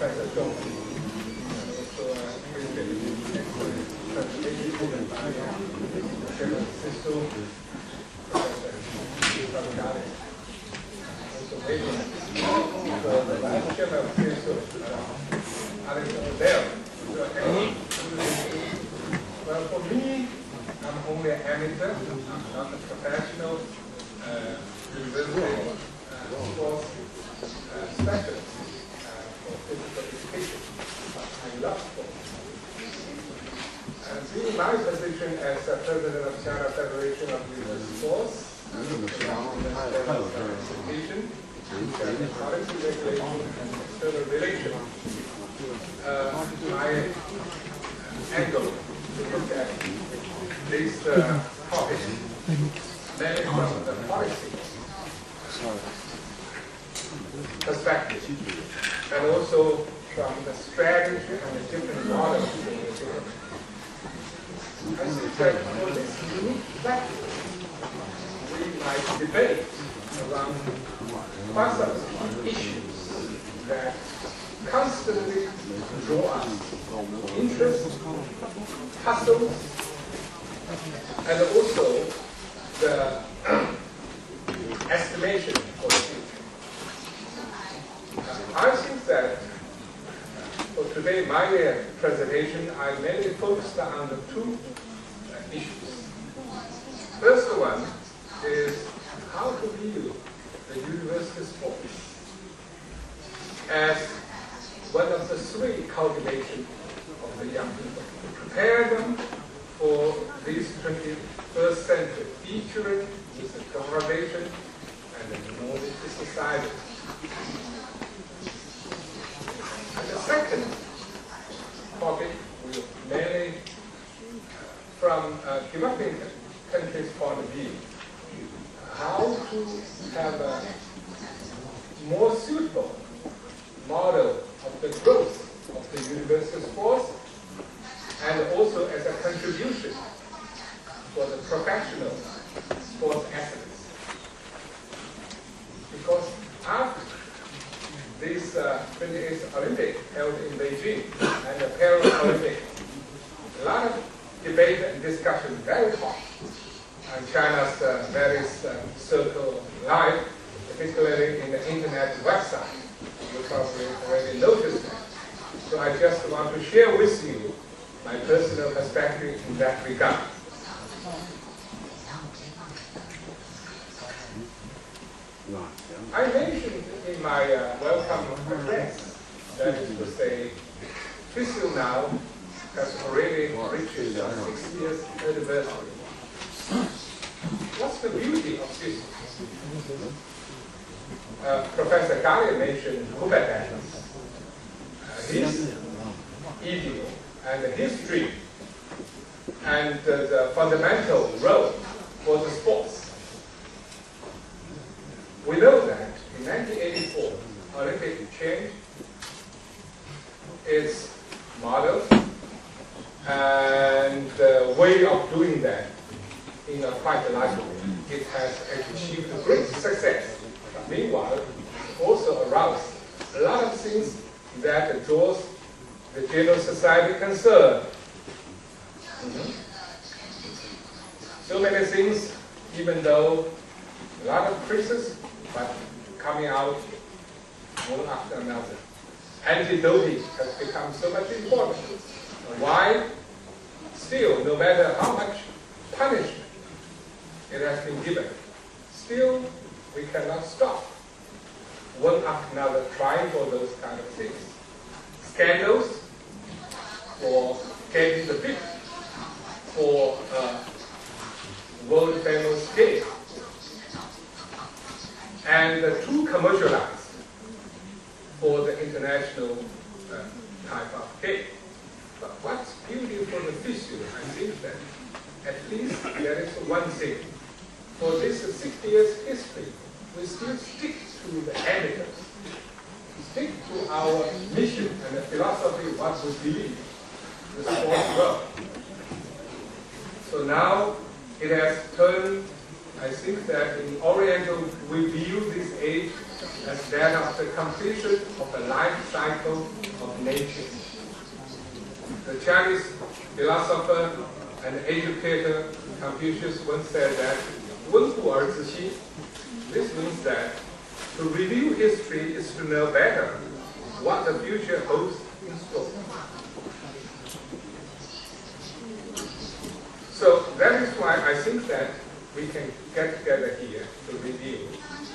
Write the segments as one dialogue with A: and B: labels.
A: Professor Zhang also appreciate the excellent presentation given by Chairman Sisto, Professor Zhang. Also waiting for the Vice Chairman of Sisto, Alexander there. Well, for me, I'm only an amateur, I'm not a professional university sports specialist for physical education, but I love sports. And being my position as President of China Federation of University Sports, education, policy regulation, and external relations, my angle to look at this topic, mainly from the policy perspective, and also from the strategy and the different models in the different. I think that for this unique platform, we might debate around quite some issues that constantly draw us interest, hustles, and also the estimation for the future. I think that for today, my presentation, I mainly focused on the two issues. First one is how to view the university sports as one of the three cultivation of the young people, to prepare them for this 21st century, featuring with the globalization and the knowledge society. And the second topic will mainly from a developing countries' point of view, how to have a more suitable model of the growth of the university sports, and also as a contribution for the professional sports athletes. Because after this 28th Olympic held in Beijing and the Paralympic, a lot of debate and discussion very hot on China's various circle of life, particularly in the internet website. You probably already noticed that. So I just want to share with you my personal perspective in that regard. I mentioned in my welcome address, that is to say, FISU now has already reached its 6 years anniversary. What's the beauty of FISU? Professor Gali mentioned Kubernetes, his ideal and the history and the fundamental role for the sports. We know that in 1984, Olympic changed its model and the way of doing that in a quite large way. It has achieved great success. But meanwhile, it also aroused a lot of things that draws the general society concern. So many things, even though a lot of criticism, but coming out one after another. Anti-doping has become so much important. Why? Still, no matter how much punishment it has been given, still we cannot stop one after another trying for those kind of things. Scandals for getting the bid for world famous game, and too commercialized for the international type of game. But what's beautiful for the FISU, I think that at least there is one thing. For this 60 years history, we still stick to the evidence, stick to our mission and the philosophy of what we believe the sports world. So now it has turned, I think that in Oriental we view this age as that of the completion of the life cycle of nature. The Chinese philosopher and educator Confucius once said that 温故而知新. This means that to review history is to know better what the future holds in store. So that is why I think that we can get together here to review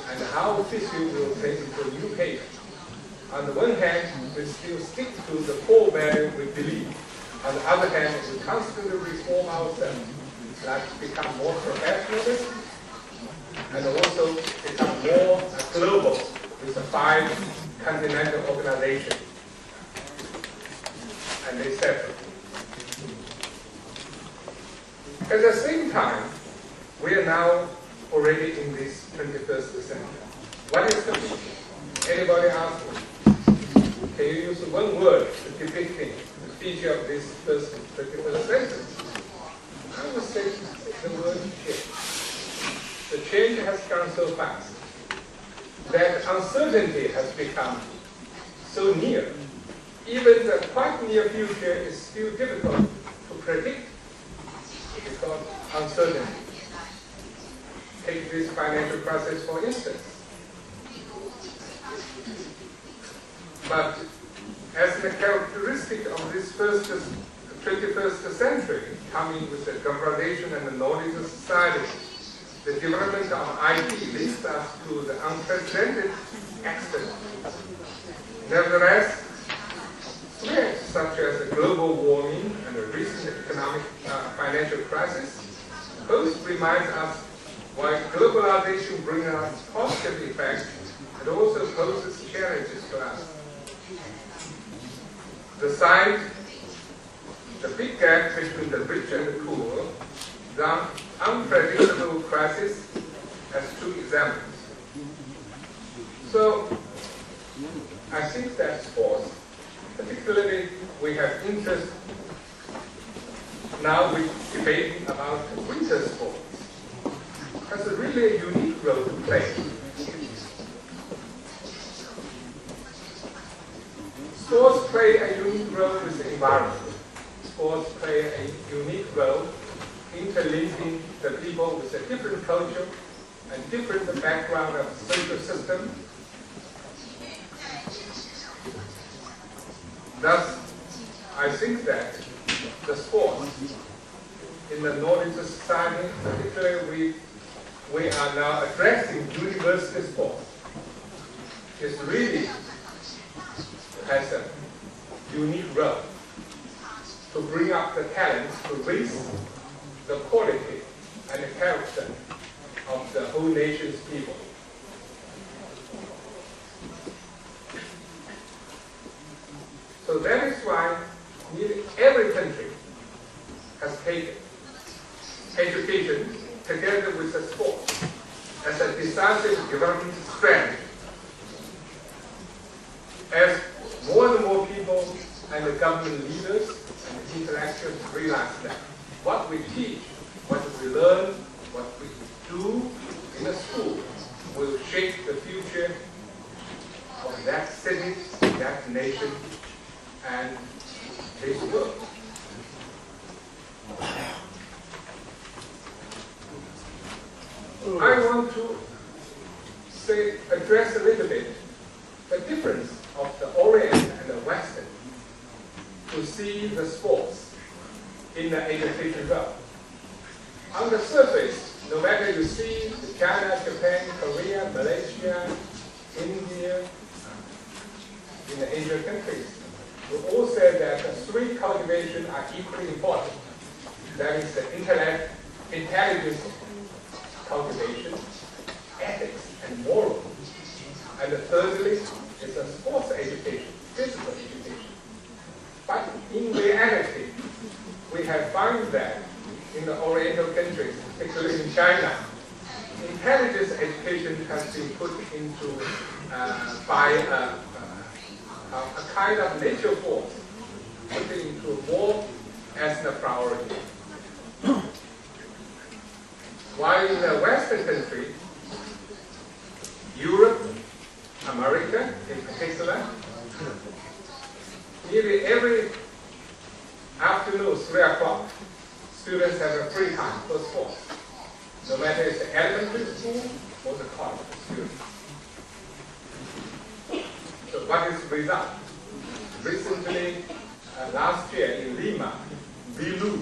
A: and how this issue will take into a new page. On the one hand, we still stick to the core value we believe. On the other hand, we constantly reform ourselves, like become more professionalist and also become more global with the 5 continental organizations and etc. At the same time, we are now already in this 21st century. What is the feature? Anybody ask me? Can you use one word to depicting the feature of this 21st century? I would say the word change. The change has gone so fast that uncertainty has become so near. Even the quite near future is still difficult to predict because uncertainty. Take this financial crisis for instance. But as the characteristic of this 21st century, coming with the globalization and the knowledge of society, the development of IT leads us to the unprecedented extent. Nevertheless, threats such as the global warming and the recent economic financial crisis both remind us why globalization brings us positive effects and also poses challenges to us. The big gap between the rich and the poor, the unpredictable crisis has 2 examples. So, I think that sports, particularly we have interest, now we're debating about winter sports, has a really unique role to play. Sports play a unique role with the environment. Sports play a unique role interlinking the people with a different culture and different background of social system. Thus, I think that the sports in the knowledge society, particularly we are now addressing university sports, is really has a unique role to bring up the talent, to raise the quality and the character of the whole nation's people. So that is why nearly every country has taken education together with the sport as a decisive development strategy. As more and more people and the government leaders and intellectuals realize that what we teach, what we learn, what we do in the school will shape the future of that city, that nation, and this world. I want to address a little bit the difference of the Orient and the Western to see the sports in the education realm. On the surface, no matter you see China, Japan, Korea, Malaysia, India, in the Asian countries, we all say that the 3 cultivations are equally important. That is the intellect, intelligence cultivation, ethics, and moral. And thirdly is the sports education, physical education. But in reality, we have found that in the Oriental countries, particularly in China, intelligence education has been put into by a kind of nature force, put it into more as the priority. While in the Western country, Europe, nearly every afternoon, 3 o'clock, students have a free time for sports. No matter it's the elementary school or the college students. So what is the result? Recently, last year in Lima, Bilu,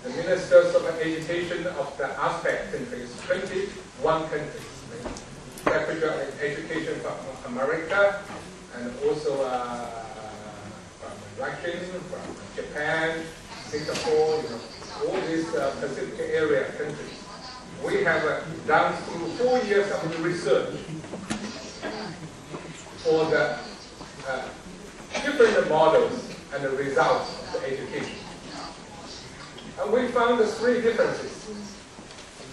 A: the ministers of education of the ASPEC countries, 21 countries, Secretary of Education from America, and also from Russia, from Japan, Singapore, all these Pacific area countries. We have done through 4 years of research for the different models and the results of the education. And we found the 3 differences.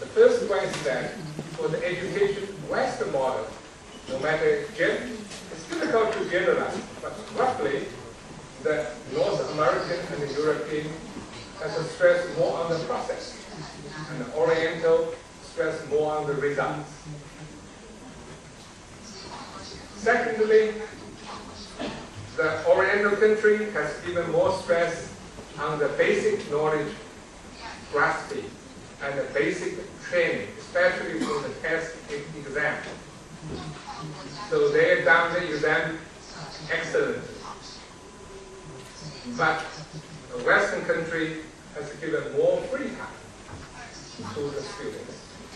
A: The first one is that for the education Western model, no matter it's difficult to generalize, but roughly the North American and the European has a stress more on the process, and the Oriental stress more on the results. Secondly, the Oriental country has given more stress on the basic knowledge grasping and the basic training, especially for the test exam. So they have done the exam excellently. But the Western country has given more free time to the students.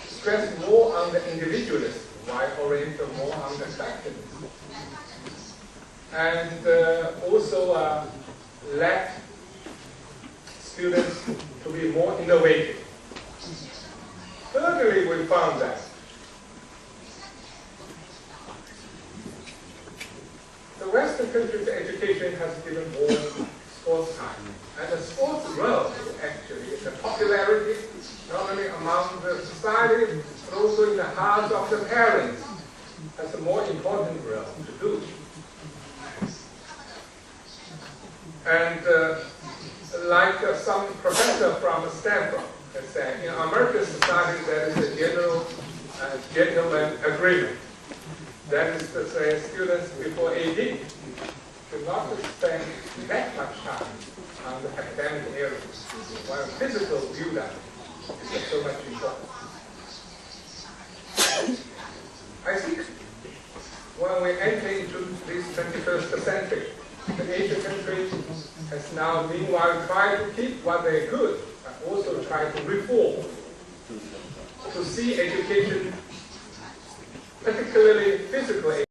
A: Stress more on the individualism, while Oriental more on the collectivism. And also let students to be more innovative. Thirdly, we found that the Western countries' education has given more sports time. And the sports growth, actually, the popularity, not only among the society, but also in the hearts of the parents, has a more important role to do. And like some professor from Stanford has said, in American society there is a general gentleman agreement. That is to say, students before AD should not spend that much time on the academic areas, while physical build-up is so much important. I think when we enter into this 21st century, the Asian countries has now meanwhile tried to keep what they're good, but also try to reform, to see education, particularly physical education,